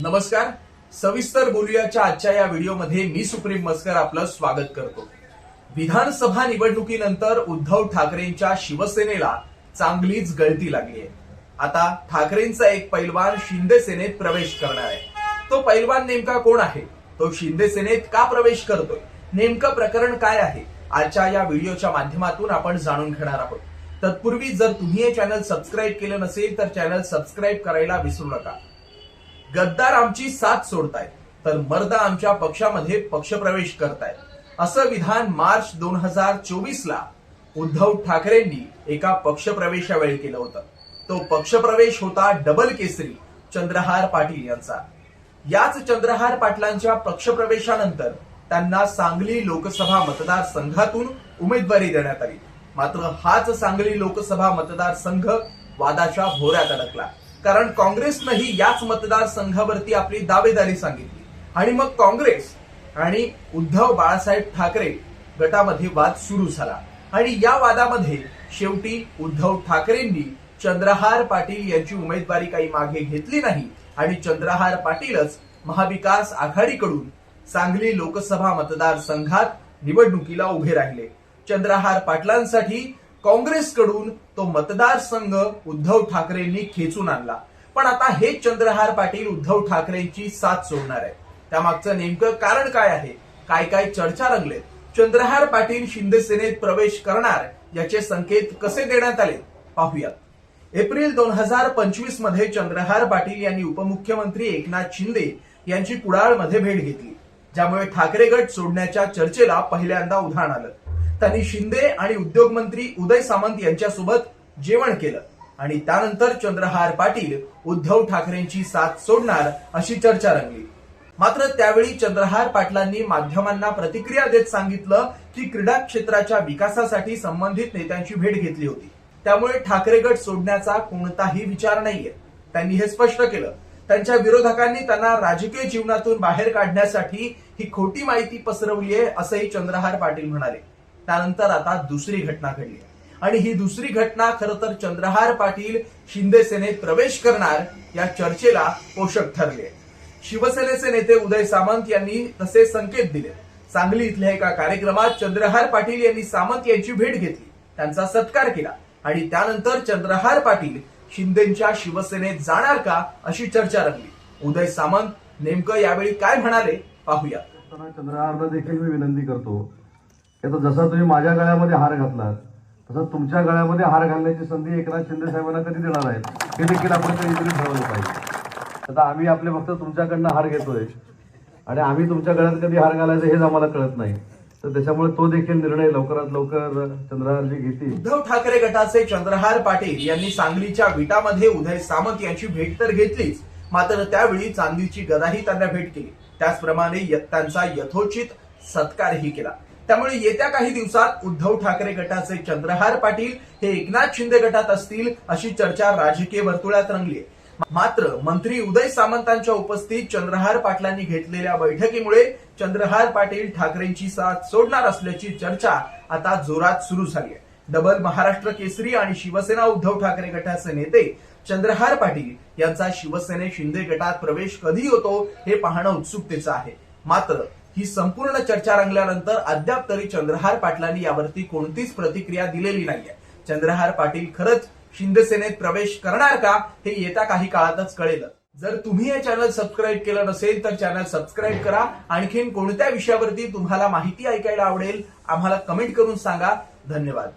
नमस्कार. सविस्तर बोलूयाच्या आजच्या या व्हिडिओमध्ये मी सुप्रीम मस्कर आपलं स्वागत करतो. विधानसभा निवडणुकीनंतर उद्धव ठाकरेंच्या शिवसेनेला चांगलीच गळती लागली आहे. आता ठाकरेंचा एक पैलवान शिंदे सेनेत प्रवेश करणार आहे. तो पैलवान नेमका कोण आहे? तो शिंदे सेनेत का प्रवेश करतोय? नेमकं प्रकरण काय आहे? आजच्या या व्हिडिओच्या माध्यमातून आपण जाणून घेणार आहोत. तत्पूर्वी जर तुम्ही हे चॅनल सबस्क्राईब केलं नसेल तर चॅनल सबस्क्राईब करायला विसरू नका. गद्दार आमची साथ सोडतायत तर मर्द आमच्या पक्षामध्ये पक्षप्रवेश करतायत, असं विधान मार्च 2024 ला उद्धव ठाकरेंनी एका पक्षप्रवेशावेळी केलं होतं. तो पक्षप्रवेश होता डबल केसरी चंद्रहार पाटील यांचा. याच चंद्रहार पाटलांच्या पक्षप्रवेशानंतर त्यांना सांगली लोकसभा मतदारसंघातून उमेदवारी देण्यात आली. मात्र हाच सांगली लोकसभा मतदारसंघ वादाच्या भोवऱ्यात अडकला, कारण काँग्रेसनंही याच मतदारसंघावरती आपली दावेदारी सांगितली आणि मग काँग्रेस आणि उद्धव बाळासाहेब ठाकरे गटामध्ये वाद सुरू झाला आणि या वादामध्ये शेवटी उद्धव ठाकरेंनी चंद्रहार पाटील यांची उमेदवारी काही मागे घेतली नाही आणि चंद्रहार पाटीलच महाविकास आघाडीकडून सांगली लोकसभा मतदारसंघात निवडणुकीला उभे राहिले. चंद्रहार पाटलांसाठी काँग्रेसकडून तो मतदारसंघ उद्धव ठाकरेंनी खेचून आणला. पण आता हे चंद्रहार पाटील उद्धव ठाकरेंची साथ सोडणार आहे. त्यामागचं नेमकं कारण काय आहे? काय काय चर्चा रंगलेत? चंद्रहार पाटील शिंदे सेनेत प्रवेश करणार याचे संकेत कसे देण्यात आले पाहूयात. एप्रिल 2025 मध्ये चंद्रहार पाटील यांनी उपमुख्यमंत्री एकनाथ शिंदे यांची कुडाळमध्ये भेट घेतली, ज्यामुळे ठाकरे गट सोडण्याच्या चर्चेला पहिल्यांदा उधाण आलं. त्यांनी शिंदे आणि उद्योग मंत्री उदय सामंत यांच्यासोबत जेवण केलं आणि त्यानंतर चंद्रहार पाटील उद्धव ठाकरेंची साथ सोडणार अशी चर्चा रंगली. मात्र त्यावेळी चंद्रहार पाटलांनी माध्यमांना प्रतिक्रिया देत सांगितलं की क्रीडा क्षेत्राच्या विकासासाठी संबंधित नेत्यांची भेट घेतली होती, त्यामुळे ठाकरे गट सोडण्याचा कोणताही विचार नाहीये. त्यांनी हे स्पष्ट केलं. त्यांच्या विरोधकांनी त्यांना राजकीय जीवनातून बाहेर काढण्यासाठी ही खोटी माहिती पसरवली आहे असंही चंद्रहार पाटील म्हणाले. त्यानंतर आता दुसरी घटना घडली आणि ही दुसरी घटना खरं तर चंद्रहार पाटील शिंदे सेनेत प्रवेश करणार या चर्चेला पोषक ठरले. शिवसेनेचे नेते उदय सामंत यांनी तसे संकेत दिले. सांगली इथल्या एका कार्यक्रमात चंद्रहार पाटील यांनी सामंत यांची भेट घेतली, त्यांचा सत्कार केला आणि त्यानंतर चंद्रहार पाटील शिंदेच्या शिवसेनेत जाणार का अशी चर्चा रंगली. उदय सामंत नेमकं यावेळी काय म्हणाले पाहूया. चंद्रहारला देखील मी विनंती करतो की जसा तुम्ही माझ्या गळ्यामध्ये हार घातलात तसं तुमच्या गळ्यामध्ये हार घालण्याची संधी एकनाथ शिंदे साहेबांना कधी देणार आहेत हे देखील आपण कधीतरी ठरवलं पाहिजे. आता आम्ही आपले फक्त तुमच्याकडनं हार घेतोय आणि आम्ही तुमच्या गळ्यात कधी हार घालायचं हेच आम्हाला कळत नाही. तर त्याच्यामुळे तो देखील निर्णय लवकरात लवकर चंद्रहारजी घेतील. उद्धव ठाकरे गटाचे चंद्रहार पाटील यांनी सांगलीच्या विटामध्ये उदय सामंत यांची भेट तर घेतलीच, मात्र त्यावेळी चांदीची गदाही त्यांना भेट केली. त्याचप्रमाणे त्यांचा यथोचित सत्कारही केला. त्यामुळे येत्या काही दिवसात उद्धव ठाकरे गटाचे चंद्रहार पाटील हे एकनाथ शिंदे गटात असतील अशी चर्चा राजकीय वर्तुळात रंगली. मात्र मंत्री उदय सामंतांच्या उपस्थितीत चंद्रहार पाटलांनी घेतलेल्या बैठकीमुळे चंद्रहार पाटील ठाकरेंची साथ सोडणार असल्याची चर्चा आता जोरात सुरू झाली आहे. डबल महाराष्ट्र केसरी आणि शिवसेना उद्धव ठाकरे गटाचे नेते चंद्रहार पाटील यांचा शिवसेने शिंदे गटात प्रवेश कधी होतो हे पाहणं उत्सुकतेचं आहे. मात्र ही संपूर्ण चर्चा रंगल्यानंतर अद्याप तरी चंद्रहार पाटलांनी यावरती कोणतीच प्रतिक्रिया दिलेली नाहीये. चंद्रहार पाटील खरंच शिंदे सेनेत प्रवेश करणार का हे येत्या काही काळातच कळेल. जर तुम्ही हे चॅनल सबस्क्राईब केलं नसेल तर चॅनल सबस्क्राईब करा. आणखीन कोणत्या विषयावरती तुम्हाला माहिती ऐकायला आवडेल आम्हाला कमेंट करून सांगा. धन्यवाद.